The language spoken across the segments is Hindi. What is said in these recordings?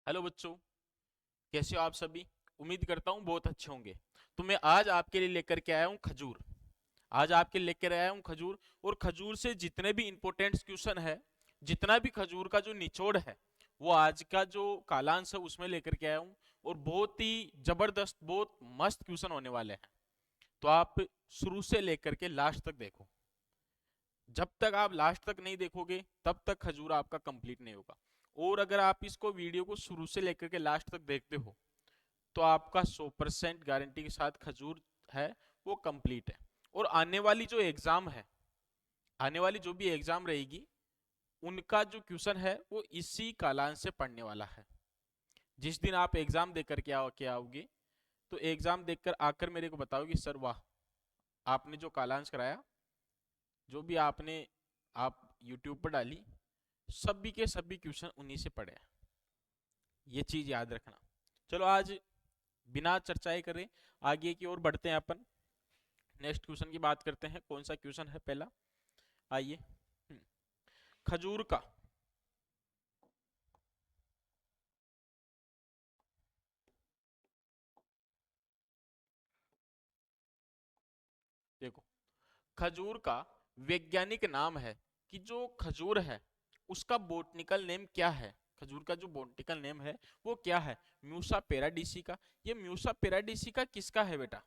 हेलो बच्चों, कैसे हो आप सभी। उम्मीद करता हूँ बहुत अच्छे होंगे। तो मैं आज आपके लिए लेकर के आया हूँ खजूर। आज आपके लिए लेकर आया हूँ खजूर। और खजूर से जितने भी इंपॉर्टेंट क्वेश्चन है, जितना भी खजूर का जो निचोड़ है, वो आज का जो कालांश है उसमें लेकर के आया हूँ। और बहुत ही जबरदस्त, बहुत मस्त क्वेश्चन होने वाले हैं। तो आप शुरू से लेकर के लास्ट तक देखो। जब तक आप लास्ट तक नहीं देखोगे तब तक खजूर आपका कंप्लीट नहीं होगा। और अगर आप इसको वीडियो को शुरू से लेकर के लास्ट तक देखते हो तो आपका 100% गारंटी के साथ खजूर है वो कंप्लीट है। और आने वाली जो एग्जाम है, आने वाली जो भी एग्जाम रहेगी, उनका जो क्वेश्चन है वो इसी कालांश से पढ़ने वाला है। जिस दिन आप एग्जाम देकर के आओगे तो एग्जाम देखकर आकर मेरे को बताओगे सर वाह, आपने जो कालांश कराया, जो भी आपने आप यूट्यूब पर डाली, सभी के सभी क्वेश्चन उन्हीं से पढ़े हैं। ये चीज याद रखना। चलो आज बिना चर्चाएं करें आगे की ओर बढ़ते हैं अपन। नेक्स्ट क्वेश्चन की बात करते हैं। कौन सा क्वेश्चन है पहला, आइए। खजूर का, देखो, खजूर का वैज्ञानिक नाम है कि जो खजूर है उसका बोटनिकल नेम क्या है। खजूर का जो बोटनिकल नेम है वो क्या है? म्यूसा पेराडीसी का। ये म्यूसा पेराडीसी का किसका है बेटा?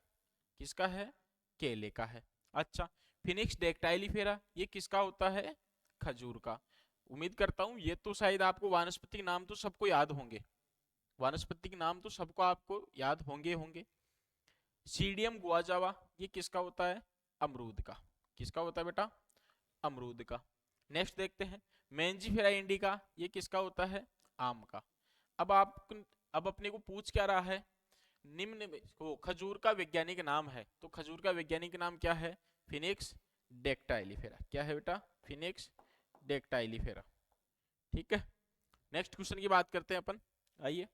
किसका है? केले का है। अच्छा, फिनिक्स डेक्टाइलिफेरा ये किसका होता है? खजूर का। उम्मीद करता हूं ये तो शायद आपको वानस्पतिक नाम तो सबको याद होंगे। वानस्पतिक नाम तो सबको आपको याद होंगे होंगे। सीडियम गुआजावा ये किसका होता है? अमरूद का। किसका होता है बेटा? अमरूद का। नेक्स्ट देखते हैं, मेंजीफेरा इंडिका ये किसका होता है? आम का। अब आप, अब अपने को पूछ क्या रहा है? निम्न में को खजूर का वैज्ञानिक नाम है, तो खजूर का वैज्ञानिक नाम क्या है? फिनिक्स डेक्टाइलिफेरा। क्या है बेटा? फिनिक्स डेक्टाइलिफेरा। ठीक है। नेक्स्ट क्वेश्चन की बात करते हैं अपन, आइए।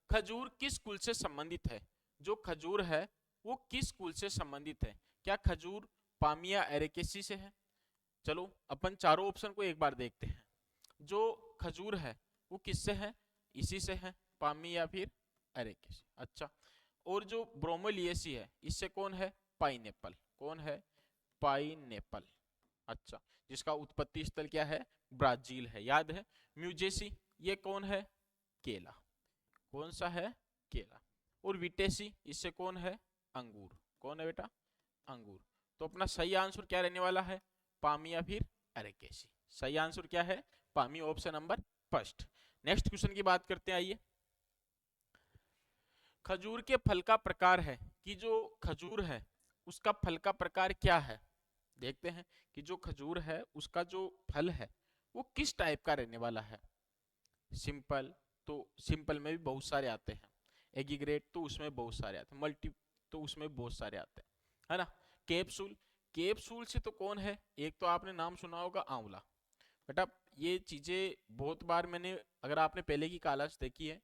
खजूर किस कुल से संबंधित है? जो खजूर है वो किस कुल से संबंधित है? क्या खजूर पामिया एरेकेसी से है? चलो अपन चारों ऑप्शन को एक बार देखते हैं। जो खजूर है वो किससे है? इसी से है, पामी या फिर एरेकेसी। अच्छा, और जो ब्रोमोलिएसी है इससे कौन है? पाइनएप्पल। कौन है? पाइनएप्पल। अच्छा, जिसका उत्पत्ति स्थल क्या है? ब्राजील है, याद है। म्यूजेसी ये कौन है? केला। कौन सा है? केला। और विटेसी इससे कौन है? अंगूर। कौन है बेटा? अंगूर। तो अपना सही आंसर क्या रहने वाला है? पामी या फिर एरेकेसी। सही आंसर क्या है? पामी, option number first. Next question की बात करते हैं, आइए। खजूर के फल का प्रकार है कि जो खजूर है उसका फल का प्रकार क्या है? देखते हैं कि जो खजूर है उसका जो फल है वो किस टाइप का रहने वाला है। सिंपल, तो सिंपल में भी बहुत सारे आते हैं। एगिग्रेट तो उसमें बहुत सारे आते हैं। मल्टी तो उसमें बहुत सारे आते हैं, है ना। कैप्सूल, कैप्सूल से तो कौन है? एक तो आपने नाम सुना होगा आंवला। बेटा ये चीजें बहुत बार मैंने, अगर आपने पहले की कालांश देखी है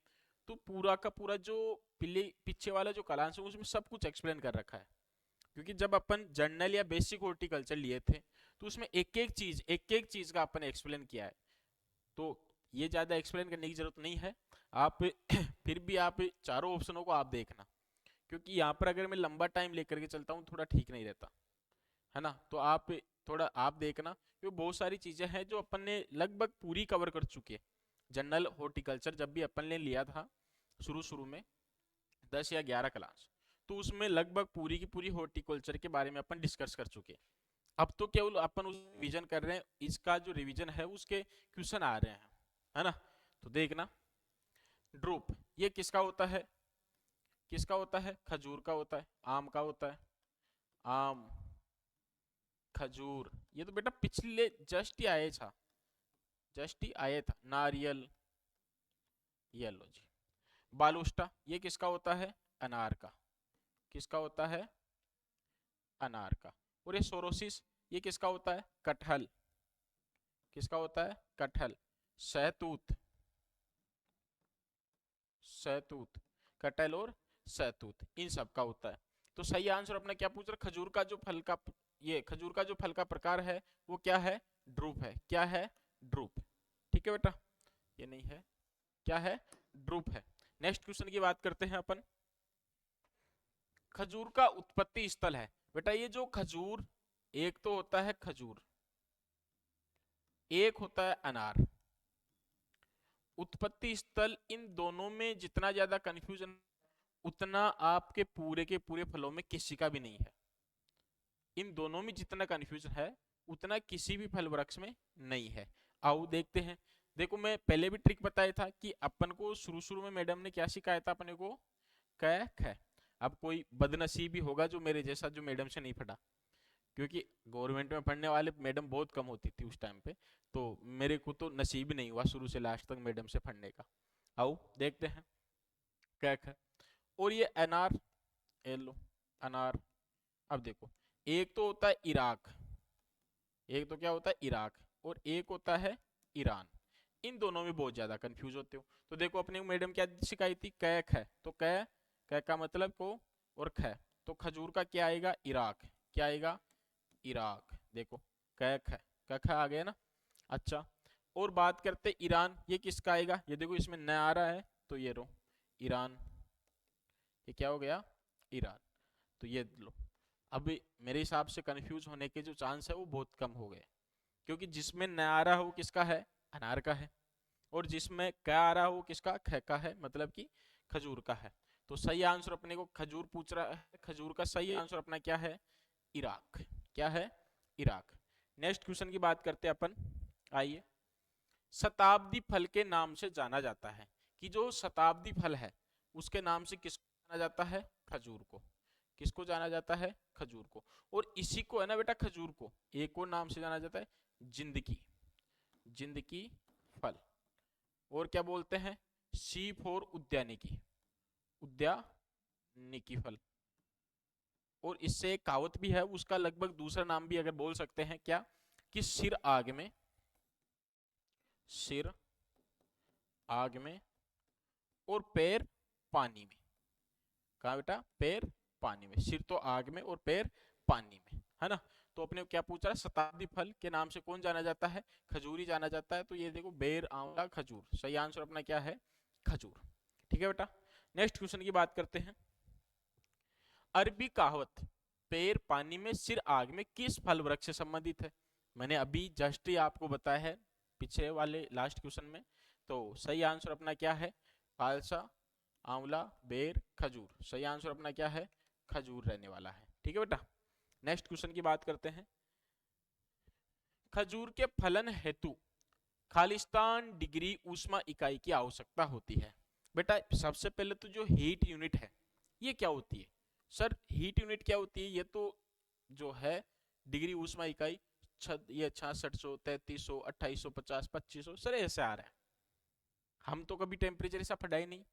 तो पूरा का पूरा जो पीले पीछे वाला जो कालांश है उसमें सब कुछ एक्सप्लेन कर रखा है। क्योंकि जब अपन जर्नल या बेसिक हॉर्टिकल्चर लिए थे तो उसमें एक एक चीज का अपन एक्सप्लेन किया है। तो ये ज्यादा एक्सप्लेन करने की जरूरत नहीं है। आप फिर भी आप चारों ऑप्शनों को आप देखना, क्योंकि यहाँ पर अगर मैं लंबा टाइम लेकर के चलता हूँ थोड़ा ठीक नहीं रहता, है ना। तो आप थोड़ा आप देखना, क्योंकि बहुत सारी चीजें हैं जो अपन ने लगभग पूरी कवर कर चुके हैं। जनरल हॉर्टिकल्चर जब भी अपन ने लिया था शुरू शुरू में 10 या 11 क्लास, तो उसमें लगभग पूरी की पूरी हॉर्टिकल्चर के बारे में अपन डिस्कस कर चुके हैं। अब तो केवल अपन उस रिवीजन कर रहे हैं, इसका जो रिवीजन है उसके क्वेश्चन आ रहे हैं, है ना। तो देखना, ड्रूप ये किसका होता है? किसका होता है? खजूर का होता है, आम का होता है। आम, खजूर, ये तो बेटा पिछले जस्ट ही आए था, जस्ट ही आया था। नारियल, येलो जी। बालुस्टा ये किसका होता है? अनार का। किसका होता है? अनार का। और ये सोरोसिस ये किसका होता है? कटहल। किसका होता है? कटहल। सहतूत, सहतूत, कटहल और सहतूत इन सब का होता है। तो सही आंसर अपना क्या पूछ रहा? खजूर का जो फल का, ये खजूर का जो फल का प्रकार है वो क्या है? ड्रूप है। क्या है? ड्रूप। ठीक है बेटा, ये नहीं है। क्या है, ड्रूप है। नेक्स्ट क्वेश्चन की बात करते हैं अपन। खजूर का उत्पत्ति स्थल है। बेटा ये जो खजूर, एक तो होता है खजूर, एक होता है अनार। उत्पत्ति स्थल, इन दोनों में जितना ज्यादा कंफ्यूजन उतना आपके पूरे के पूरे फलों में किसी का भी नहीं है। इन दोनों में जितना कंफ्यूजन है उतना किसी भी फल वृक्ष में नहीं है। आओ देखते हैं। देखो मैं पहले भी ट्रिक बताया था कि अपन को शुरू शुरू में मैडम ने क्या सिखाया था अपने को, क ख। अब कोई बदनसीबी होगा जो मेरे जैसा जो मैडम से नहीं पढ़ा, क्योंकि गवर्नमेंट में पढ़ने वाले मैडम बहुत कम होती थी उस टाइम पे, तो मेरे को तो नसीब ही नहीं हुआ शुरू से लास्ट तक मैडम से पढ़ने का। आओ देखते हैं क्या है। और ये अनार, ये लो अनार। अब देखो एक तो होता है इराक, एक तो क्या होता है इराक, और एक होता है ईरान। इन दोनों में बहुत ज्यादा कंफ्यूज होते हो। तो देखो अपने मैडम क्या सिखाई थी, क ख। तो क का मतलब को, और ख तो खजूर का क्या आएगा, इराक। क्या आएगा, इराक। देखो क ख, क ख आ गया ना। अच्छा और बात करते ईरान, ये किसका आएगा, ये देखो इसमें न आ रहा है तो ये रो ईरान, ये क्या हो गया, ईरान। तो ये लो। अब मेरे हिसाब से कंफ्यूज होने के जो चांस है वो बहुत कम हो गए, क्योंकि जिसमें न आ रहा हो किसका है, अनार का है, और जिसमें क आ रहा हो किसका, ख का है, मतलब कि खजूर का है। तो सही आंसर अपने को खजूर पूछ रहा है, खजूर का सही आंसर अपना क्या है, इराक। क्या है, इराक। नेक्स्ट क्वेश्चन की बात करते हैं अपन। आइए, शताब्दी फल के नाम से जाना जाता है, कि जो शताब्दी फल है उसके नाम से किसको जाना जाता है, खजूर को। किसको जाना जाता है, खजूर को। और इसी को है ना बेटा, खजूर को एक और नाम से जाना जाता है, जिंदगी, जिंदगी फल। और क्या बोलते हैं, सी फॉर उद्यानिकी, उद्यानिकी फल। और इससे एक कहावत भी है, उसका लगभग दूसरा नाम भी अगर बोल सकते हैं क्या, कि सिर आग में, सिर आग में और पैर पानी में। कहा बेटा, पैर पानी में, सिर तो आग में और पैर पानी में, है ना। तो अपने क्या पूछ रहा है, शताब्दी फल के नाम से कौन जाना जाता है, खजूरी जाना जाता है। तो ये देखो बेर, आंवला, खजूर, सही आंसर अपना क्या है, खजूर। ठीक है बेटा। नेक्स्ट क्वेश्चन की बात करते हैं। अरबी कहावत पैर पानी में सिर आग में किस फल वृक्ष से संबंधित है। मैंने अभी जस्ट ही आपको बताया है पिछले वाले लास्ट क्वेश्चन में। तो सही आंसर अपना क्या है, खालसा, आंवला, बेर, खजूर। सही आंसर अपना क्या है, खजूर रहने वाला है। ठीक है बेटा। नेक्स्ट क्वेश्चन की बात करते हैं। खजूर के फलन हेतु खालिस्तान डिग्री ऊष्मा इकाई की आवश्यकता होती है। बेटा सबसे पहले तो जो हीट यूनिट है ये क्या होती है, सर हीट यूनिट क्या होती है, ये तो जो है डिग्री ऊष्मा इकाई, ये 6600, 3300, 2850, 2500, सर ऐसे आ रहा है। हम तो कभी टेम्परेचर ऐसा पढ़ा ही नहीं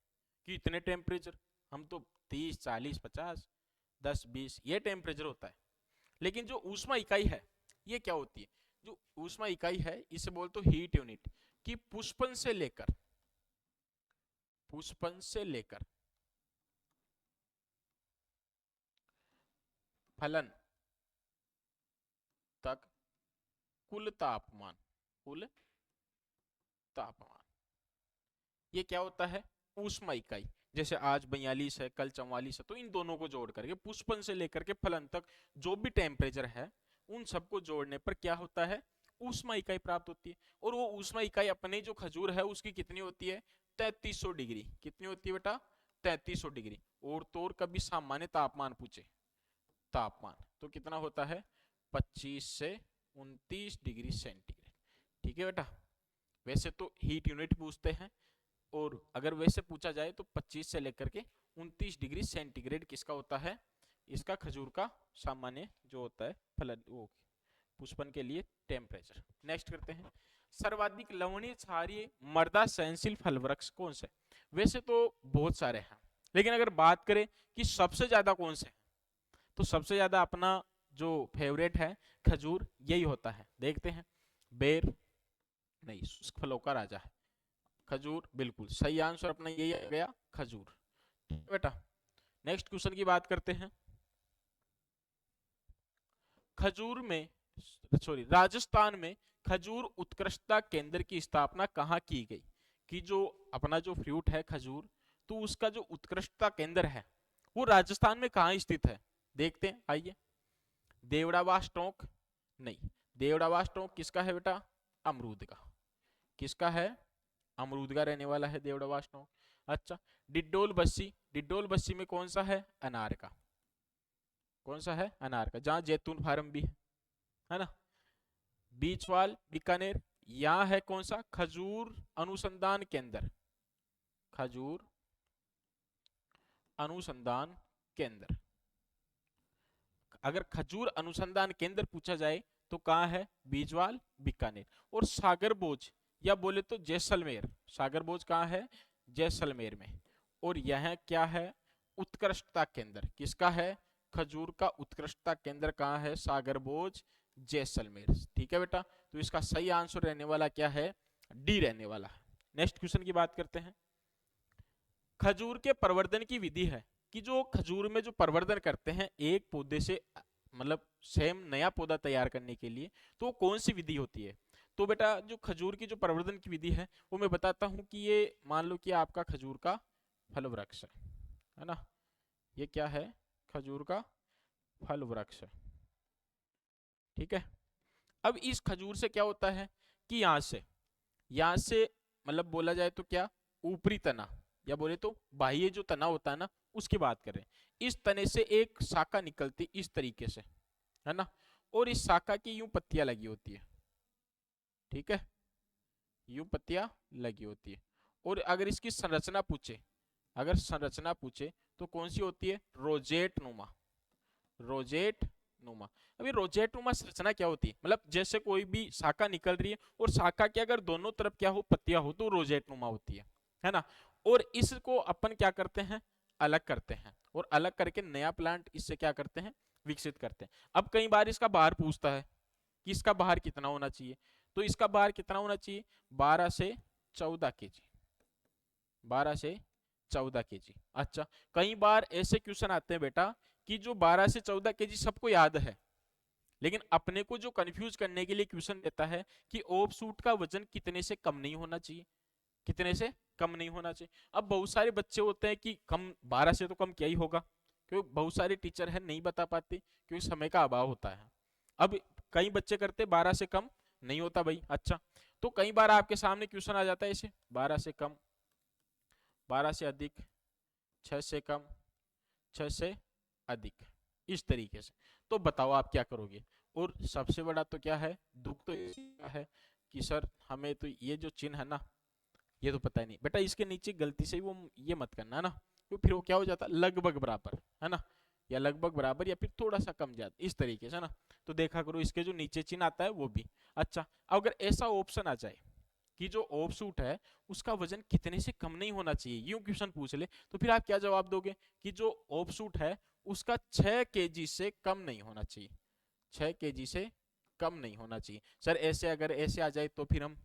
कि इतने टेम्परेचर, हम तो 30, 40, 50, 10, 20 ये टेम्परेचर होता है। लेकिन जो ऊष्मा इकाई है ये क्या होती है, जो ऊष्मा इकाई है इसे बोलते हो हीट यूनिट, कि पुष्पन से लेकर, पुष्पन से लेकर फलन तक कुल तापमान, कुल तापमान, ये क्या होता है, ऊष्मा इकाई। जैसे आज 42 है, कल 44 है, तो इन दोनों को जोड़ करके पुष्पन से लेकर के फलन तक जो भी टेम्परेचर है उन सबको जोड़ने पर क्या होता है, ऊष्मा इकाई प्राप्त होती है। और वो ऊष्मा इकाई अपने जो खजूर है उसकी कितनी होती है, 3300 डिग्री। कितनी होती है बेटा, 3300 डिग्री। और तो और कभी सामान्य तापमान पूछे, तापमान तो कितना होता है, 25 से 29 डिग्री सेंटीग्रेड। ठीक है बेटा। वैसे तो हीट यूनिट पूछते हैं, और अगर वैसे पूछा जाए तो 25 से लेकर के 29 डिग्री सेंटीग्रेड किसका होता है, इसका खजूर का सामान्य जो होता है फलन, वो पुष्पन के लिए टेम्परेचर। नेक्स्ट करते हैं। सर्वाधिक लवणीय क्षारीय मृदा सहनशील फल वृक्ष कौन से। वैसे तो बहुत सारे हैं, लेकिन अगर बात करें कि सबसे ज्यादा कौन से हैं, तो सबसे ज्यादा अपना जो फेवरेट है खजूर यही होता है। देखते हैं, बेर नहीं, शुष्क फलों का राजा है खजूर, बिल्कुल सही आंसर अपना यही आ गया, खजूर। बेटा नेक्स्ट क्वेश्चन की बात करते हैं। खजूर में, सॉरी, राजस्थान में खजूर उत्कृष्टता केंद्र की स्थापना कहाँ की गई। कि जो अपना जो फ्रूट है खजूर, तो उसका जो उत्कृष्टता केंद्र है वो राजस्थान में कहाँ स्थित है? देखते हैं, आइए। देवड़ावास टोंक? नहीं, देवड़ावास टोंक किसका है बेटा? अमरूद का। किसका है? अमरूद का रहने वाला है देवड़ावास टोंक। अच्छा, डिडोल बस्सी? डिडोल बस्सी में कौन सा है? अनार का। कौन सा है? अनार का, जहां जैतून फार्म भी है ना। बीचवाल बीकानेर, यहाँ है कौन सा? खजूर अनुसंधान केंद्र। खजूर अनुसंधान केंद्र। अगर खजूर अनुसंधान केंद्र पूछा जाए तो कहाँ है? बीजवाल बीकानेर। और सागरबोझ या बोले तो जैसलमेर, सागरबोझ कहाँ है? जैसलमेर में। और यह क्या है? उत्कृष्टता केंद्र। किसका है? खजूर का उत्कृष्टता केंद्र कहाँ है? सागरबोझ जैसलमेर। ठीक है बेटा, तो इसका सही आंसर रहने वाला क्या है? डी रहने वाला है। नेक्स्ट क्वेश्चन की बात करते हैं। खजूर के प्रवर्धन की विधि है कि जो खजूर में जो प्रवर्धन करते हैं एक पौधे से, मतलब सेम नया पौधा तैयार करने के लिए, तो कौन सी विधि होती है? तो बेटा जो खजूर की जो प्रवर्धन की विधि है वो मैं बताता हूं कि ये मान लो कि आपका खजूर का फल वृक्ष है ना। ये क्या है? खजूर का फल वृक्ष है। ठीक है। अब इस खजूर से क्या होता है कि यहाँ से मतलब बोला जाए तो क्या, ऊपरी तना या बोले तो बाह्य जो तना होता है ना, उसकी बात करें। इस तने से एक शाखा निकलती इस तरीके से, है ना। और इस शाखा की यूं पत्तियां लगी होती है। ठीक है, यूं पत्तियां लगी होती है। और अगर इसकी संरचना पूछे, अगर संरचना पूछे तो कौन सी होती है? रोजेट नुमा। रोजेट नुमा। अभी रोजेट नुमा संरचना क्या होती है? मतलब जैसे कोई भी शाखा निकल रही है और शाखा के अगर दोनों तरफ क्या हो, पत्तियां हो, तो रोजेट नुमा होती है ना। और इसको अपन क्या करते हैं? अलग करते हैं, और अलग करके नया प्लांट इससे क्या करते हैं? विकसित करते हैं। अब कई बार इसका बाहर पूछता है कि इसका बाहर कितना होना चाहिए, तो इसका बाहर कितना होना चाहिए? 12 से 14 केजी। 12 से 14 केजी। अच्छा, कई बार ऐसे क्वेश्चन आते हैं बेटा कि जो 12 से 14 केजी सबको याद है, लेकिन अपने को जो कंफ्यूज करने के लिए क्वेश्चन देता है कि ऑफ शूट का वजन कितने से कम नहीं होना चाहिए, कितने से कम नहीं होना चाहिए। अब बहुत सारे बच्चे होते हैं कि कम 12 से तो कम क्या ही होगा, क्योंकि बहुत सारे टीचर है नहीं बता पाते क्योंकि समय का अभाव होता है। अब कई बच्चे करते 12 से कम नहीं होता भाई। अच्छा, तो कई बार आपके सामने क्वेश्चन आ जाता है ऐसे 12 से कम, 12 से अधिक, 6 से कम, 6 से अधिक, इस तरीके से। तो बताओ आप क्या करोगे? और सबसे बड़ा तो क्या है, दुख तो इसका है कि सर हमें तो ये जो चिन्ह है ना, ये तो पता ही नहीं। बेटा इसके नीचे गलती से वो ये मत करना ना, क्योंकि फिर वो क्या हो जाता है, लगभग बराबर, है ना, या लगभग बराबर या फिर थोड़ा सा कम ज्यादा, इस तरीके से ना। तो देखा करो इसके जो नीचे चिन्ह आता है वो भी। अच्छा, अगर ऐसा ऑप्शन आ जाए कि जो ऑफ शूट है उसका वजन कितने से कम नहीं होना चाहिए, यूं क्वेश्चन पूछ ले, तो फिर आप क्या जवाब दोगे? कि जो ऑफ शूट है उसका 6 केजी से कम नहीं होना चाहिए। 6 केजी से कम नहीं होना चाहिए। सर ऐसे अगर ऐसे आ जाए तो फिर हम,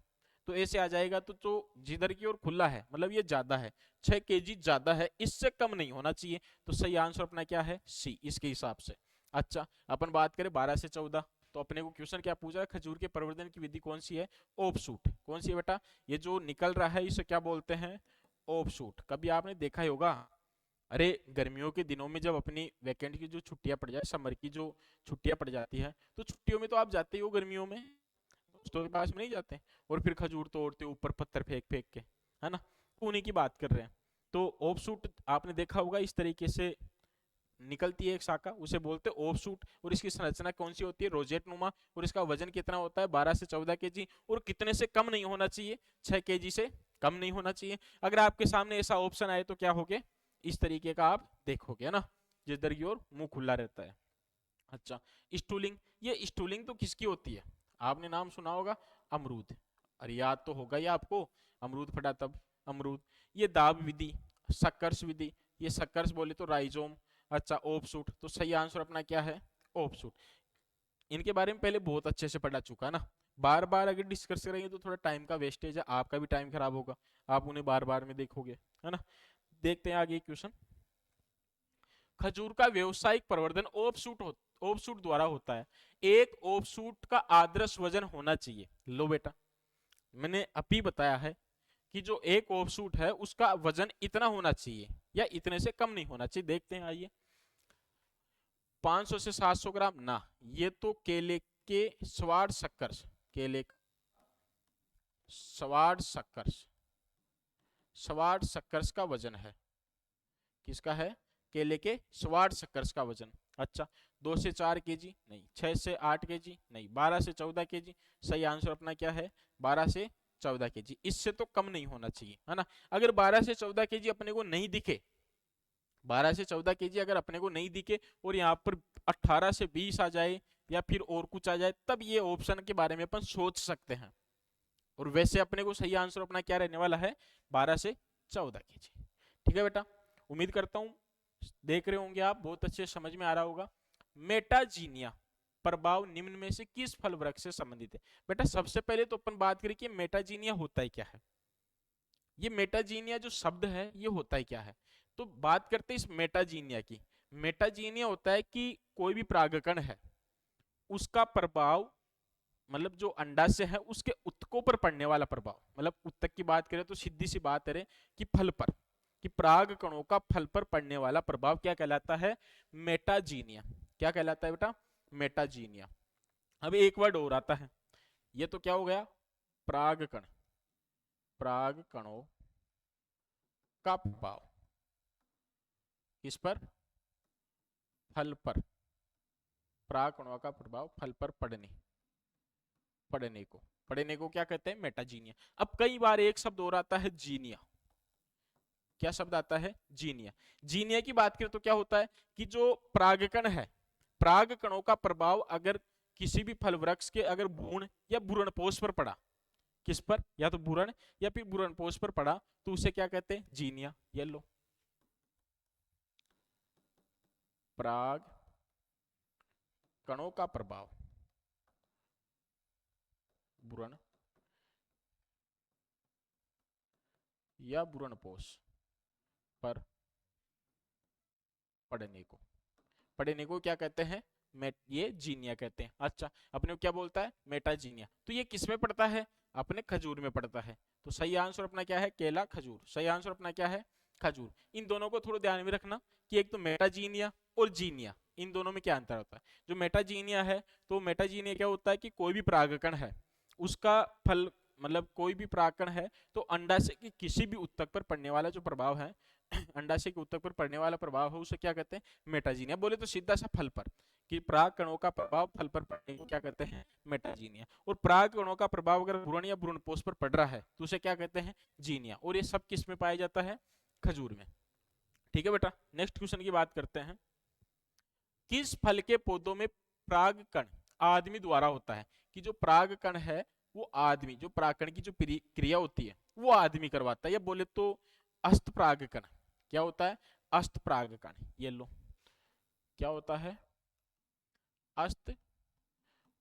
तो ऐसे आ जाएगा तो जो जिधर की ओर खुला है मतलब ये ज्यादा है, 6 केजी ज्यादा है, इससे कम नहीं होना चाहिए। तो सही आंसर अपना क्या है? सी, इसके हिसाब से। अच्छा, अपन बात करें 12 से 14, तो अपने को क्वेश्चन क्या पूछ रहा है? खजूर के प्रवर्धन की विधि कौन सी है? Of shoot. कौन सी है बेटा? ये जो निकल रहा है इसे क्या बोलते हैं? Of shoot. कभी आपने देखा ही होगा, अरे गर्मियों के दिनों में जब अपनी वैकेंट की जो छुट्टियां पड़ जाए, समर की जो छुट्टियां पड़ जाती है, तो छुट्टियों में तो आप जाते ही हो गर्मियों में, दोस्तों के पास में नहीं जाते, और फिर खजूर तोड़ते ऊपर पत्थर फेंक फेंक के, है ना। तो उन्हीं की बात कर रहे हैं। तो ऑफ शूट आपने देखा होगा इस तरीके से निकलती है एक शाखा, उसे बोलते हैं ऑफ शूट। और इसकी संरचना कौन सी होती है? रोजेट नुमा। और इसका वजन कितना होता है? 12 से 14 केजी। और कितने से कम नहीं होना चाहिए? 6 केजी से कम नहीं होना चाहिए। अगर आपके सामने ऐसा ऑप्शन आए तो क्या होगे? इस तरीके का आप देखोगे, है ना, जिधर की ओर मुंह खुला रहता है। अच्छा, स्टूलिंग। ये स्टूलिंग तो किसकी होती है? आपने नाम सुना होगा, अमरूद। अरे याद तो होगा ही आपको, अमरूद फटा तब अमरूद। ये दाब विधि, सक्कर्स विधि, ये सक्कर्स बोले तो राइजोम। अच्छा, ओप सूट। तो सही आंसर अपना क्या है? ओप सूट। इनके बारे में पहले बहुत अच्छे से पढ़ा चुका ना, बार बार अगर डिस्कस करेंगे तो थोड़ा टाइम का वेस्टेज है, आपका भी टाइम खराब होगा, आप उन्हें बार बार में देखोगे, है ना। देखते हैं आगे क्वेश्चन। खजूर का व्यवसायिक प्रवर्धन ऑफशूट द्वारा होता है। एक ऑफशूट का आदर्श वजन होना चाहिए। लो बेटा, मैंने अभी बताया है कि जो एक ऑफशूट है उसका वजन इतना होना चाहिए या इतने से कम नहीं होना चाहिए। देखते हैं, आइए। 500 से 700 ग्राम ना, ये तो केले के स्वाद शक्कर, केले स्वाद शक्कर, स्वाद शक्कर का वजन है। किसका है? केले के स्वाद शक्कर का वजन। अच्छा, 2 से 4 केजी नहीं, 6 से 8 केजी नहीं, 12 से 14 केजी। सही आंसर अपना क्या है? 12 से 14 केजी। इससे तो कम नहीं होना चाहिए, है ना। अगर 12 से 14 केजी अपने को नहीं दिखे, 12 से 14 केजी अगर अपने को नहीं दिखे और यहाँ पर 18 से 20 आ जाए या फिर और कुछ आ जाए, तब ये ऑप्शन के बारे में अपन सोच सकते हैं। और वैसे अपने को सही आंसर अपना क्या रहने वाला है? 12 से 14 केजी। ठीक है बेटा, उम्मीद करता हूं देख रहे होंगे आप, बहुत अच्छे समझ में आ रहा होगा। मेटाजीनिया प्रभाव निम्न में से किस फल वृक्ष से संबंधित है? बेटा सबसे पहले तो अपन बात करें कि मेटाजीनिया होता है क्या है। ये मेटाजीनिया जो शब्द है ये होता है क्या है, तो बात करते हैं इस मेटाजीनिया की। मेटाजीनिया होता है कि कोई भी परागकण है उसका प्रभाव, मतलब जो अंडाशय है उसके उत्तकों पर पड़ने वाला प्रभाव, मतलब उत्तक की बात करें तो सीधी सी बात करें कि फल पर, कि पराग कणों का फल पर पड़ने वाला प्रभाव क्या कहलाता है? मेटाजीनिया। क्या कहलाता है बेटा? मेटाजीनिया। अब एक वर्ड और आता है, ये तो क्या हो गया? परागकण, पराग कणों का प्रभाव किस पर? फल पर। पराग कणों का प्रभाव फल पर पड़ने, पढ़ने को क्या कहते हैं? मेटाजीनिया। अब कई बार एक शब्द और आता है जीनिया। क्या शब्द आता है? जीनिया। जीनिया की बात करें तो क्या होता है कि जो परागकण है, परागकणों का प्रभाव अगर किसी भी फल वृक्ष के अगर भ्रूण या भ्रूणपोष पर पड़ा, किस पर? या तो भ्रूण या फिर भ्रूणपोष पर पड़ा, तो उसे क्या कहते हैं? जीनिया। ये लो, पराग कणों का प्रभाव भ्रूण या भ्रूणपोष पर पढ़ने को क्या कहते हैं? ये जीनिया कहते हैं। अच्छा, अपने को क्या बोलता है? मेटाजीनिया। तो ये किस में पड़ता है? अपने खजूर में पड़ता है। तो सही आंसर अपना क्या है? केला, खजूर। सही आंसर अपना क्या है? खजूर। इन दोनों को थोड़ा ध्यान में रखना कि एक तो मेटाजीनिया और जीनिया, इन दोनों में क्या अंतर होता है। जो मेटाजीनिया है, तो मेटाजीनिया क्या होता है कि कोई भी परागकण है उसका फल, मतलब कोई भी परागकण है तो अंडाशय के किसी भी उत्तक पर पड़ने वाला जो प्रभाव है, अंडाशय के उत्तक पर पड़ने वाला प्रभाव है, उसे क्या कहते हैं? मेटाजीनिया। बोले तो सीधा सा फल पर, कि पराग कणों का प्रभाव फल पर पड़ने को क्या कहते हैं? मेटाजीनिया। और पराग कणों का प्रभाव अगर भ्रूण या भ्रूणपोष पर पड़ रहा है तो उसे क्या कहते हैं? जीनिया। और ये सब किस में पाया जाता है? खजूर में। ठीक है बेटा, नेक्स्ट क्वेश्चन की बात करते हैं। किस फल के पौधों में परागकण आदमी द्वारा होता है? कि जो परागकण है वो आदमी, जो परागकण की जो क्रिया होती है वो आदमी करवाता है, या बोले तो अस्त परागकण। क्या होता है? अस्त परागकण। ये लो, क्या होता है? अस्त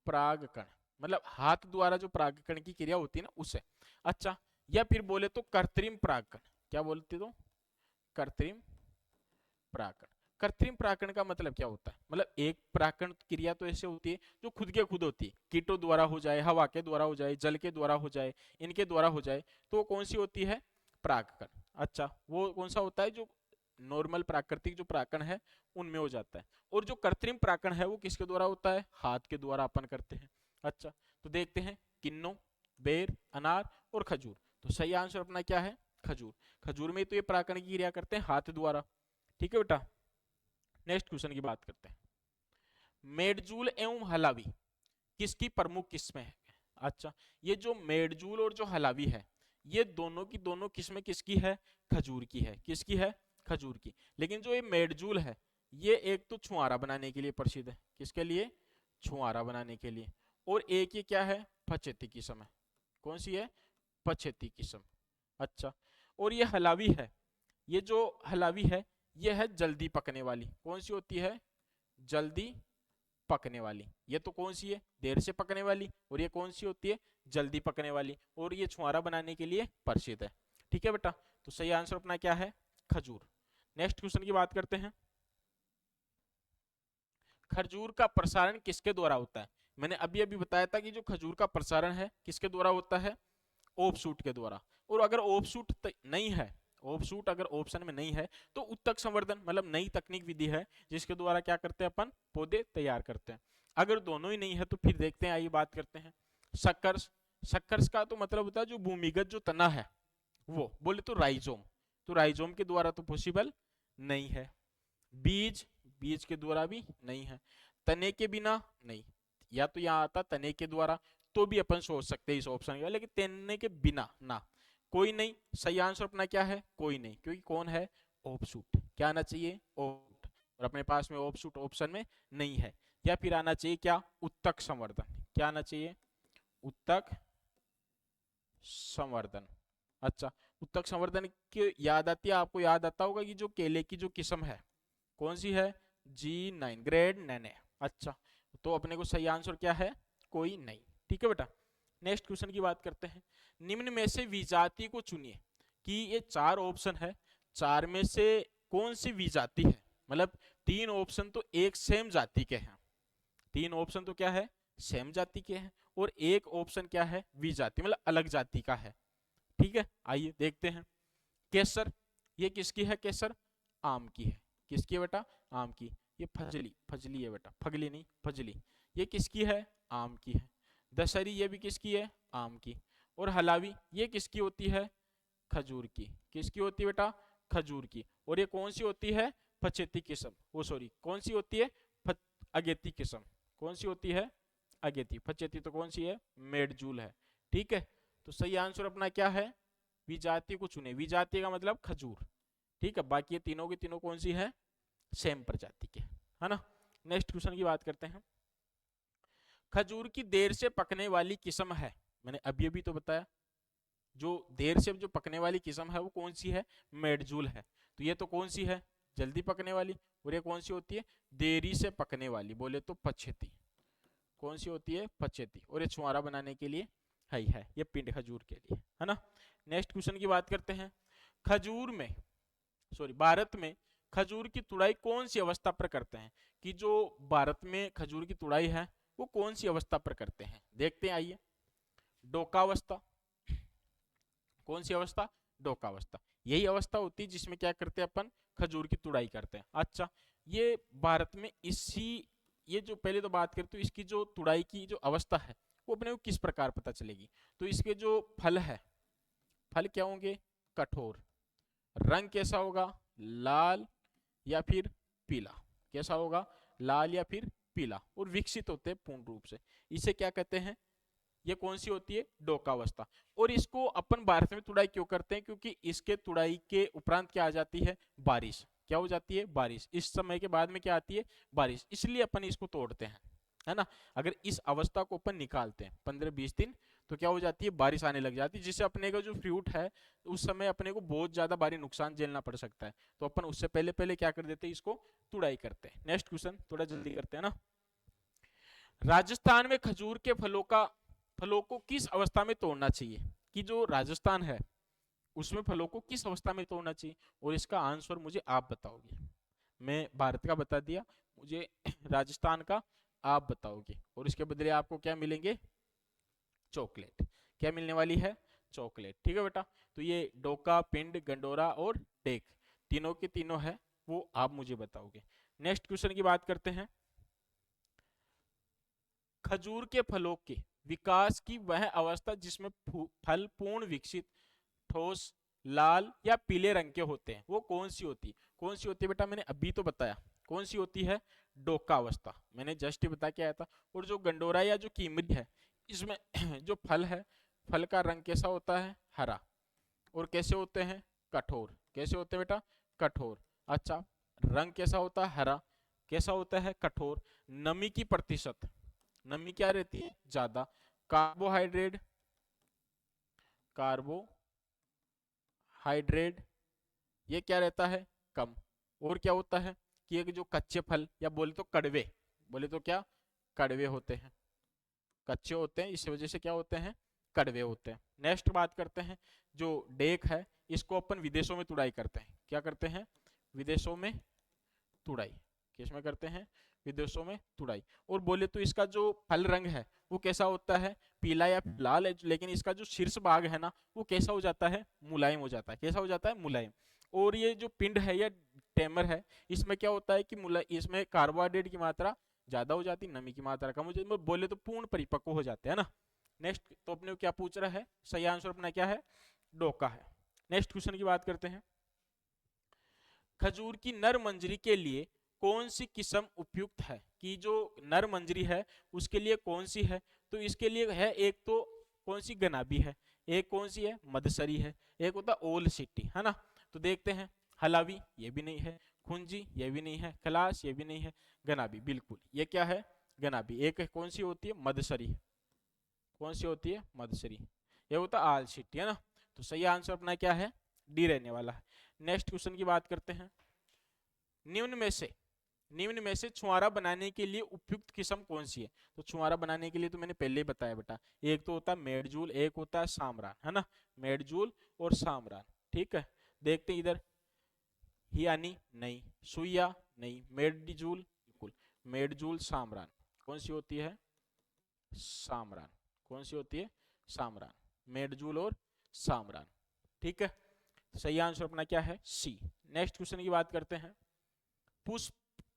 परागकण, मतलब हाथ द्वारा जो परागकण की क्रिया होती है ना, उसे। अच्छा, या फिर बोले तो कृत्रिम परागकण। क्या बोलते? तो कृत्रिम परागकण। कृत्रिम परागकण का मतलब क्या होता है? मतलब एक परागकण क्रिया तो ऐसे होती है जो खुद के खुद होती है, कीटों द्वारा हो जाए, हवा के द्वारा हो जाए, जल के द्वारा हो जाए, इनके द्वारा हो जाए, तो वो कौन सी होती है? परागकण। अच्छा, वो कौन सा होता है? जो नॉर्मल प्राकृतिक जो परागकण है उनमें हो जाता है। और जो कृत्रिम परागकण है वो किसके द्वारा होता है? हाथ के द्वारा अपन करते हैं। अच्छा, तो देखते हैं, किन्नू, बेर, अनार और खजूर। तो सही आंसर अपना क्या है? खजूर। खजूर में तो ये परागकण की क्रिया करते हैं हाथ द्वारा। ठीक है बेटा, नेक्स्ट क्वेश्चन की बात करते हैं। मेडजूल एवं हलावी किसकी प्रमुख किस्में है? अच्छा, ये जो मेडजूल और जो हलावी है, ये दोनों की दोनों किस्में किसकी है? खजूर की है। किसकी है? खजूर की। लेकिन जो ये मेडजूल है, ये एक तो छुआरा बनाने के लिए प्रसिद्ध है। किसके लिए? छुआरा बनाने के लिए। और एक ये क्या है? पछेती किस्म है। कौन सी है? पछेती किस्म। अच्छा, और ये हलावी है, ये जो हलावी है ये है जल्दी पकने वाली। कौन सी होती है? जल्दी पकने वाली। ये तो कौन सी है? देर से पकने वाली। और ये कौन सी होती है? जल्दी पकने वाली। और ये छुआरा बनाने के लिए प्रसिद्ध है। ठीक है बेटा, तो सही आंसर अपना क्या है? खजूर। नेक्स्ट क्वेश्चन की बात करते हैं। खजूर का प्रसारण किसके द्वारा होता है? मैंने अभी अभी बताया था कि जो खजूर का प्रसारण है किसके द्वारा होता है? ऑफशूट के द्वारा। और अगर ऑफशूट नहीं है, ऑफशूट अगर ऑप्शन में नहीं है, तो उत्तक संवर्धन मतलब नई तकनीक विधि है जिसके द्वारा क्या करते हैं अपन पौधे तैयार करते हैं। अगर दोनों ही नहीं है तो फिर देखते हैं, आइए बात करते हैं सक्कर्स। सक्कर्स का तो मतलब होता है जो भूमिगत जो तना है वो, बोले तो राइजोम, तो राइजोम के द्वारा तो पॉसिबल नहीं है। बीज, बीज के द्वारा भी नहीं है। तने के बिना नहीं, या तो यहाँ आता तने के द्वारा तो भी अपन सोच सकते हैं इस ऑप्शन का, लेकिन तने के बिना ना, कोई नहीं। सही आंसर अपना क्या है, कोई नहीं, क्योंकि कौन है, ऑफशूट। क्या आना चाहिए, ऑफशूट, और अपने पास में ऑफशूट ऑप्शन में नहीं है। या फिर आना चाहिए क्या, उत्तक संवर्धन। क्या आना चाहिए, उत्तक संवर्धन। अच्छा, उत्तक संवर्धन की याद आती है आपको, याद आता होगा कि जो केले की जो किस्म है कौन सी है, G9 ग्रेड नैने। अच्छा, तो अपने को सही आंसर क्या है, कोई नहीं। ठीक है बेटा, नेक्स्ट क्वेश्चन की बात करते हैं। निम्न में से विजाति को चुनिए, कि ये चार ऑप्शन है, चार में से कौन सी विजाति है, मतलब तीन ऑप्शन तो एक सेम जाति के हैं, तीन ऑप्शन तो क्या है, सेम जाति के हैं, और एक ऑप्शन क्या है, विजाति मतलब अलग जाति का है। ठीक है, आइए देखते हैं। केसर, ये किसकी है, केसर आम की है। किसकी है बेटा, आम की। ये फजली, फजली है बेटा, फगली नहीं फजली, ये किसकी है, आम की है। दशहरी, ये भी किसकी है, आम की। और हलावी, ये किसकी होती है, खजूर की। किसकी होती है बेटा, खजूर की। और ये कौन सी होती है, पचेती किस्म, वो सॉरी कौन सी होती है, अगेती किस्म। कौन सी होती है, अगेती। पचेती तो कौन सी है, मेडजूल है। ठीक है, तो सही आंसर अपना क्या है, विजाति को चुने। विजाति का मतलब खजूर। ठीक है, बाकी ये तीनों की तीनों कौन सी है, सेम प्रजाति के, है ना। नेक्स्ट क्वेश्चन की बात करते हैं। खजूर की देर से पकने वाली किस्म है, मैंने अभी अभी तो बताया, जो देर से जो पकने वाली किस्म है वो कौन सी है, मेडजूल है। तो ये तो कौन सी है, जल्दी पकने वाली। और ये कौन सी होती है, देरी से पकने वाली, बोले तो पछेती। कौन सी होती है, पछेती। और ये छुआरा बनाने के लिए है ये पिंड खजूर के लिए, है ना। नेक्स्ट क्वेश्चन की बात करते हैं। खजूर में, सॉरी भारत में खजूर की तुड़ाई कौन सी अवस्था पर करते हैं, कि जो भारत में खजूर की तुड़ाई है वो कौन सी अवस्था पर करते हैं, देखते हैं आइए। डोकावस्था, कौन सी अवस्था, डोकावस्था। यही अवस्था होती है जिसमें क्या करते हैं अपन, खजूर की तुड़ाई करते हैं। अच्छा, ये भारत में इसी, ये जो पहले तो बात करते हैं इसकी जो तुड़ाई की जो अवस्था है वो अपने को किस प्रकार पता चलेगी। तो इसके जो फल है, फल क्या होंगे, कठोर। रंग कैसा होगा, लाल या फिर पीला। कैसा होगा, लाल या फिर पीला। और विकसित होते हैं पूर्ण रूप से। इसे क्या कहते हैं, ये कौन सी होती है, डोकावस्था। और इसको अपन भारत में तुड़ाई क्यों करते हैं, क्योंकि इसके तुड़ाई के उपरांत क्या आ जाती है, बारिश। क्या हो जाती है, बारिश। इस समय के बाद में क्या आती है, बारिश, इसलिए अपन इसको तोड़ते हैं, है ना। अगर इस अवस्था को अपन निकालते हैं 15-20 दिन, तो क्या हो जाती है, बारिश आने लग जाती है, जिससे अपने का जो फ्रूट है उस समय अपने को बहुत ज्यादा भारी नुकसान झेलना पड़ सकता है। तो अपन उससे पहले पहले क्या कर देते हैं, इसको तुड़ाई करते हैं। नेक्स्ट क्वेश्चन थोड़ा जल्दी करते हैं ना। राजस्थान में खजूर के फलों को किस अवस्था में तोड़ना चाहिए, कि जो राजस्थान है उसमें फलों को किस अवस्था में तोड़ना चाहिए, और इसका आंसर मुझे आप बताओगे। मैं भारत का बता दिया, मुझे राजस्थान का आप बताओगे, और इसके बदले आपको क्या मिलेंगे, चॉकलेट। क्या मिलने वाली है, चॉकलेट। ठीक है बेटा, तो ये डोका, पिंड, गंडोरा और डेक, तीनों के तीनों है, वो आप मुझे बताओगे। नेक्स्ट क्वेश्चन की बात करते हैं। खजूर के फलों के विकास की वह अवस्था जिसमें फल पूर्ण विकसित, ठोस, लाल या पीले रंग के होते हैं, वो कौन सी होती है। कौन सी होती है बेटा, मैंने अभी तो बताया, कौन सी होती है, डोका अवस्था, मैंने जस्ट ही बता के आया था। और जो गंडोरा या जो कीमरी है, इसमें जो फल है, फल का रंग कैसा होता है, हरा। और कैसे होते हैं, कठोर। कैसे होते हैं बेटा, कठोर। अच्छा, रंग कैसा होता है, हरा। कैसा होता है, कठोर। नमी की प्रतिशत, नमी क्या रहती है, ज्यादा। कार्बोहाइड्रेट, कार्बोहाइड्रेट ये क्या रहता है, कम। और क्या होता है कि ये जो कच्चे फल या बोले तो कड़वे, बोले तो क्या, कड़वे होते हैं, कच्चे होते हैं, इस वजह से क्या होते हैं, कड़वे होते हैं। नेक्स्ट बात करते हैं, जो डेक है इसको अपन विदेशों में तुड़ाई करते हैं। क्या करते हैं, विदेशों में तुड़ाई। किसमें करते हैं? विदेशों में तुड़ाई। और बोले तो इसका जो फल रंग है वो कैसा होता है? पीला या लाल है, लेकिन इसका जो शीर्ष भाग है ना वो कैसा हो जाता है? मुलायम हो जाता है। कैसा हो जाता है? मुलायम। और ये जो पिंड है या टेमर है, इसमें क्या होता है कि इसमें कार्बोहाइड्रेट की मात्रा ज्यादा हो जाती, नमी की मात्रा कम हो जाती, बोले तो पूर्ण परिपक्व हो जाते हैं ना। नेक्स्ट तो अपने क्या पूछ रहा है? सही आंसर अपना क्या है? डोका है। नेक्स्ट क्वेश्चन की बात करते हैं। खजूर की नर मंजरी के लिए कौन सी किस्म उपयुक्त है? कि जो नर मंजरी है उसके लिए कौन सी है? तो इसके लिए है एक तो कौन सी? गनाबी है। एक कौन सी है? मदसरी है। एक होता ओल सिटी, है ना। तो देखते हैं। हलावी ये भी नहीं है, खुंजी ये भी नहीं है, खलास ये भी नहीं है, गनाबी बिल्कुल ये क्या है? गनाबी। एक कौन सी होती है? मदसरी। कौन सी होती है? मदसरी। ये होता आल सिटी, है ना। तो सही आंसर अपना क्या है? डी रहने वाला है। नेक्स्ट क्वेश्चन की बात करते हैं। निम्न में से छुआरा बनाने के लिए उपयुक्त किस्म कौन सी है? तो छुआरा बनाने के लिए तो मैंने पहले ही बताया बेटा, एक तो होता है मेडजूल, एक होता है सामरान, है ना। मेडजूल और सामरान, ठीक है। देखते हैं इधर। हियानी नहीं, सुइया नहीं, मेडजूल बिल्कुल। मेडजूल सामरान कौन सी होती है? सामरान। कौन सी होती है? सामरान। मेडजूल और सामरान, ठीक है। तो सही आंसर अपना क्या है? सी। नेक्स्ट क्वेश्चन की बात करते हैं। पुष्प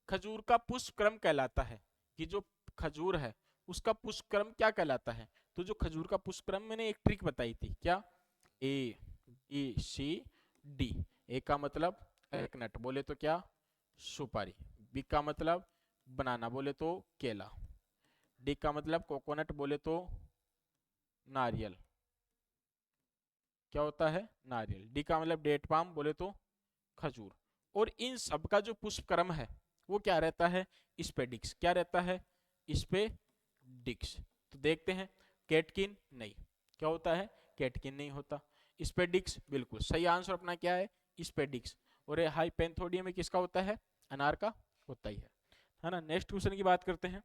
खजूर का पुष्प क्रम कहलाता है, कि जो खजूर है उसका पुष्प क्रम क्या कहलाता है? तो जो खजूर का पुष्प क्रम मैंने एक ट्रिक बताई थी, क्या? A B C D. ए का मतलब एक नट, बोले तो क्या? सुपारी। बी का मतलब बनाना, बोले तो केला। डी का मतलब कोकोनट, बोले तो नारियल। क्या होता है? नारियल। डी का मतलब डेट पाम, बोले तो खजूर। और इन सब का जो पुष्प क्रम है वो क्या रहता है? स्पेडिक्स। क्या रहता है? स्पेडिक्स। तो देखते हैं। कैटकिन नहीं। क्या होता है? कैटकिन नहीं होता। स्पेडिक्स बिल्कुल सही आंसर अपना क्या है? स्पेडिक्स। और ये हाइपेंथोडियम में किसका होता है? अनार का होता ही है ना। नेक्स्ट क्वेश्चन की बात करते हैं।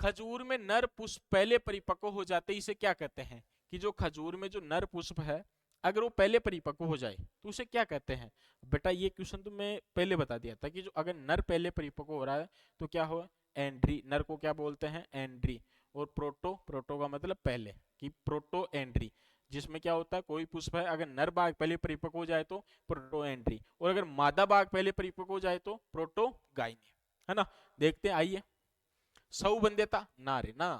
खजूर में नर पुष्प पहले परिपक्व हो जाते इसे क्या कहते हैं? कि जो खजूर में जो नर पुष्प है अगर वो पहले परिपक्व हो जाए तो उसे क्या कहते हैं? बेटा ये क्वेश्चन तो मैं पहले बता दिया था कि जो अगर नर पहले परिपक्व हो रहा है तो क्या हो? एंड्री। नर को क्या बोलते हैं? एंड्री। और प्रोटो, प्रोटो का मतलब पहले, कि प्रोटो एंड्री, जिसमें क्या होता है? कोई पुष्प है अगर नर बाग पहले परिपक्व हो जाए तो प्रोटो एंड्री, और अगर मादा बाग पहले परिपक्व हो जाए तो प्रोटो गाइनी, है ना। देखते हैं, आइए। सऊ बंदेता नारे ना।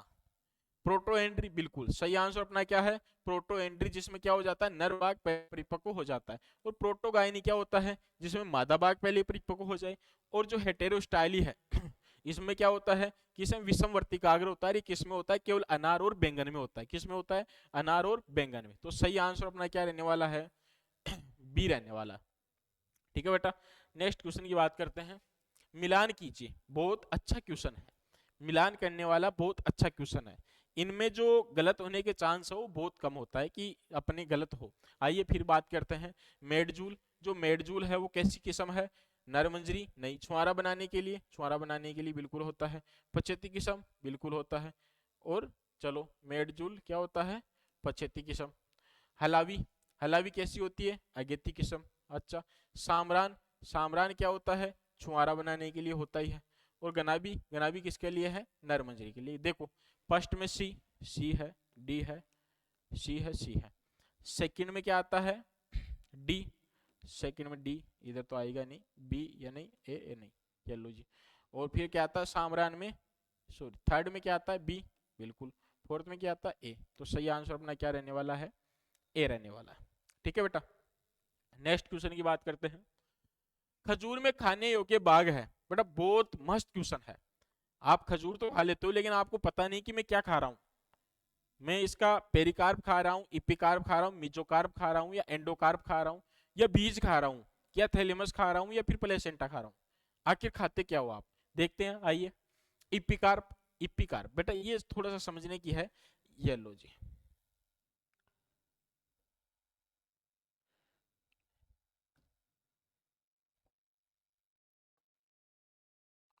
प्रोटो एंड्री बिल्कुल सही आंसर अपना क्या है? प्रोटो एंड्री, जिसमें क्या हो जाता है? नर बाग परिपक्व हो जाता है। और प्रोटोगाइनी क्या होता है? जिसमें मादा बाग पहले परिपक्व हो जाए। और जो हेटेरोस्टाइली है इसमें क्या होता है? कि इसमें विषम वर्तिकाग्र होता है। किस में होता है? केवल अनार और बैंगन में होता है। किस में होता है? अनार और बैंगन में। तो सही आंसर अपना क्या रहने वाला है? बी रहने वाला। ठीक है बेटा। नेक्स्ट क्वेश्चन की बात करते हैं। मिलान कीजिए, बहुत अच्छा क्वेश्चन है, मिलान करने वाला बहुत अच्छा क्वेश्चन है। इनमें जो गलत होने के चांस है वो बहुत कम होता है कि अपने गलत हो। आइए फिर बात करते हैं। मेडजूल, जो मेडजूल है वो कैसी किस्म है? नरमंजरी नहीं। छुआरा बनाने के लिए, छुआरा बनाने के लिए बिल्कुल होता है। पछेती किस्म बिल्कुल होता है। और चलो मेडजूल क्या होता है? पछेती किस्म। हलावी, हलावी कैसी होती है? अगेती किस्म। अच्छा। सामरान, सामरान क्या होता है? छुआरा बनाने के लिए होता ही है। और गनाबी, गनाबी किसके लिए है? नरमंजरी के लिए। देखो फर्स्ट में सी, सी है, डी है, सी है, सी है। सेकंड में क्या आता है? डी। सेकंड में डी इधर तो आएगा नहीं, बी या नहीं, ए नहीं, चलो जी। और फिर क्या आता है सामरान में? सॉरी, थर्ड में क्या आता है? बी बिल्कुल। फोर्थ में क्या आता है? ए। तो सही आंसर अपना क्या रहने वाला है? ए रहने वाला है। ठीक है बेटा। नेक्स्ट क्वेश्चन की बात करते हैं। खजूर में खाने योग्य बाग है। बेटा बहुत मस्त क्वेश्चन है। आप खजूर तो खा लेते हो लेकिन आपको पता नहीं कि मैं क्या खा रहा हूँ। मैं इसका पेरिकार्प खा रहा हूँ, इपिकार्प खा रहा हूँ, मिजोकार्प खा रहा हूँ, या एंडोकार्प खा रहा हूँ, या बीज खा रहा हूँ, या थैलेमस खा रहा हूँ, या फिर प्लेसेंटा खा रहा हूँ। आखिर खाते क्या हो आप? देखते हैं, आइए। इपिकार्प, इपिकार्प बेटा ये थोड़ा सा समझने की है। ये लो जी,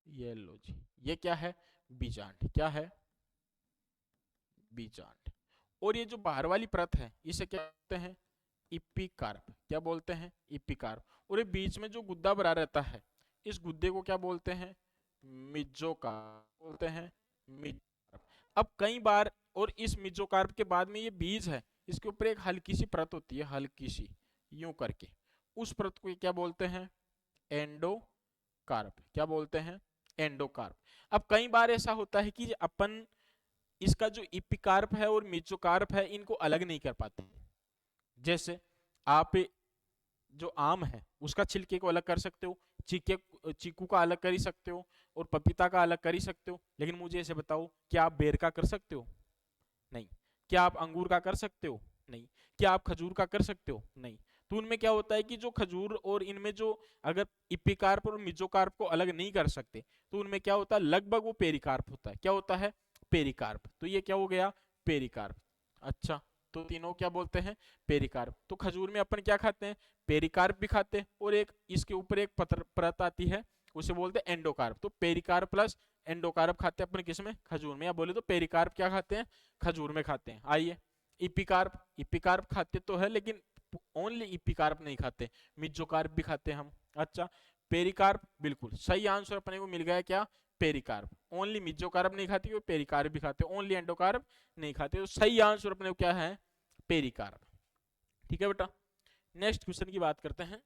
ये लो जी। ये क्या है? बीजांड। क्या है? बीजांड। और ये जो बाहर वाली परत है इसे क्या बोलते हैं? इपिकार्प। क्या बोलते हैं? इपिकार्प। और ये बीच में जो गुद्दा भरा रहता है इस गुद्दे को क्या बोलते हैं? मिजोकार्प बोलते हैं, मिजोकार्प। अब कई बार, और इस मिजोकार्प के बाद में ये बीज है, इसके ऊपर एक हल्की सी परत होती है, हल्की सी यूं करके, उस परत को क्या बोलते हैं? एंडोकार्प। क्या बोलते हैं? एंडोकार्प। अब कई बार ऐसा होता है कि अपन इसका जो इपिकार्प है और मिजोकार्प है इनको अलग नहीं कर पाते। जैसे आप जो आम है उसका छिलके को अलग कर सकते हो, चीकू का अलग कर ही सकते हो, और पपीता का अलग कर ही सकते हो, लेकिन मुझे ऐसे बताओ, क्या आप बेर का कर सकते हो? नहीं। क्या आप अंगूर का कर सकते हो? नहीं। क्या आप खजूर का कर सकते हो? नहीं। तो उनमें क्या होता है कि जो खजूर और इनमें जो, अगर इपिकार्प और मिजोकार्प को अलग नहीं कर सकते तो उनमें क्या होता है, लगभग वो पेरिकार्प होता है। क्या होता है? पेरिकार्प। तो ये क्या हो गया? पेरिकार्प। अच्छा, तो तीनों क्या बोलते हैं? पेरिकार्प। तो खजूर में अपन क्या खाते हैं? पेरिकार्प भी खाते हैं, और एक इसके ऊपर एक परत आती है, उसे बोलते हैं एंडोकार्प। तो पेरिकार्प प्लस एंडोकार्प खाते हैं अपन किस में? खजूर में। या बोले तो पेरिकार्प क्या खाते हैं? खजूर में खाते हैं। आइए, इपिकार्प। इपिकार्प खाते तो है, लेकिन ओनली इपिकार्प नहीं खाते, मिजोकार्प भी खाते हैं हम। अच्छा, पेरिकार्प बिल्कुल सही आंसर अपने को मिल गया। क्या? पेरिकार्प। ओनली मिजोकार्प नहीं खाते, वो पेरिकार्प भी खाते, ओनली एंडोकार्प नहीं खाते। तो सही आंसर अपने को क्या है? पेरिकार्प। ठीक है बेटा, नेक्स्ट क्वेश्चन की बात करते हैं।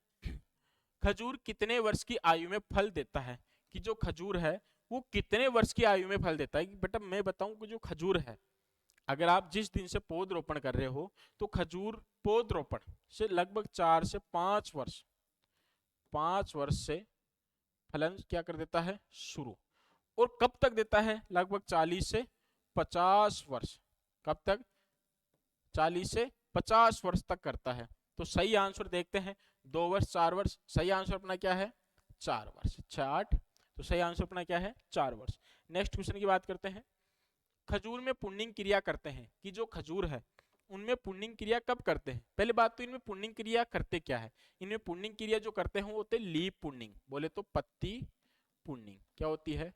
खजूर कितने वर्ष की आयु में फल देता है? कि जो खजूर है वो कितने वर्ष की आयु में फल देता है? कि बेटा मैं बताऊं कि जो खजूर है, अगर आप जिस दिन से पौध रोपण कर रहे हो, तो खजूर पौध रोपण से लगभग 4 से 5 वर्ष, 5 वर्ष से फलन क्या कर देता है? शुरू। और कब तक देता है? लगभग 40 से 50 वर्ष। कब तक? 40 से 50 वर्ष तक करता है। तो सही आंसर देखते हैं, 2 वर्ष, 4 वर्ष। सही आंसर अपना क्या है? 4 वर्ष। 6, 8। तो सही आंसर अपना क्या है? 4 वर्ष। नेक्स्ट क्वेश्चन की बात करते हैं। खजूर में पुण्यिंग क्रिया करते हैं, कि जो खजूर है उनमें पुण्यिंग क्रिया कब करते हैं? पहले बात तो इनमें पुण्यिंग क्रिया करते क्या है? इनमें पुण्यिंग क्रिया जो करते हैं वो होते लीप पुण्यिंग, बोले तो पत्ती पुण्यिंग। क्या होती है?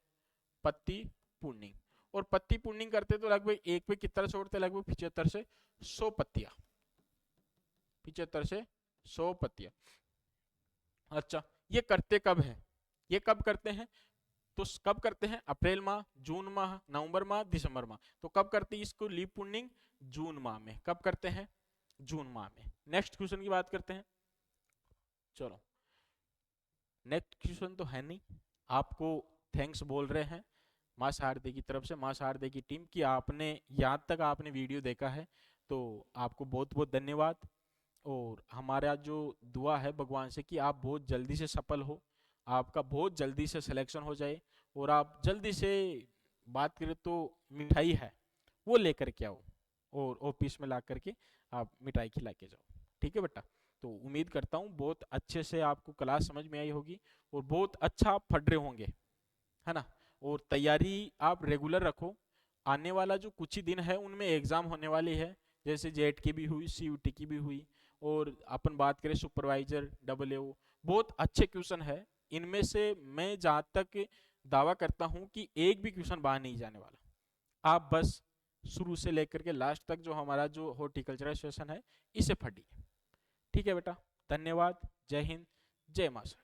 पत्ती पुण्यिंग। और पत्ती पुण्यिंग करते तो लगभग एक पे कितना छोड़ते? लगभग 75 से 100 पत्तियां। 75 से 100 पत्तियां। अच्छा, ये करते कब है? ये कब करते हैं? तो कब करते हैं? अप्रैल माह, जून माह, नवंबर माह, दिसंबर माह। तो कब करते हैं इसको लीप पुण्यिंग? जून माह में। कब करते हैं? जून माह में। नेक्स्ट क्वेश्चन की बात करते हैं। चलो, नेक्स्ट क्वेश्चन तो है नहीं, आपको थैंक्स बोल रहे हैं मां शारदे की तरफ से, मां शारदे की टीम की, आपने यहाँ तक आपने वीडियो देखा है, तो आपको बहुत बहुत धन्यवाद। और हमारा जो दुआ है भगवान से कि आप बहुत जल्दी से सफल हो, आपका बहुत जल्दी से सिलेक्शन हो जाए, और आप जल्दी से, बात करें तो मिठाई है वो लेकर के आओ, और ऑफिस में ला करके आप मिठाई खिला के जाओ। ठीक है बेटा, तो उम्मीद करता हूँ बहुत अच्छे से आपको क्लास समझ में आई होगी, और बहुत अच्छा आप पढ़ रहे होंगे, है ना। और तैयारी आप रेगुलर रखो। आने वाला जो कुछ ही दिन है उनमें एग्जाम होने वाली है, जैसे जेट की भी हुई, सीयूटी की भी हुई, और अपन बात करें सुपरवाइजर, डब्ल्यू, बहुत अच्छे क्वेश्चन है। इनमें से मैं जहाँ तक दावा करता हूँ कि एक भी क्वेश्चन बाहर नहीं जाने वाला। आप बस शुरू से लेकर के लास्ट तक जो हमारा जो हॉर्टिकल्चरल सेशन है इसे पढ़िए। ठीक है बेटा, धन्यवाद। जय हिंद, जय माता।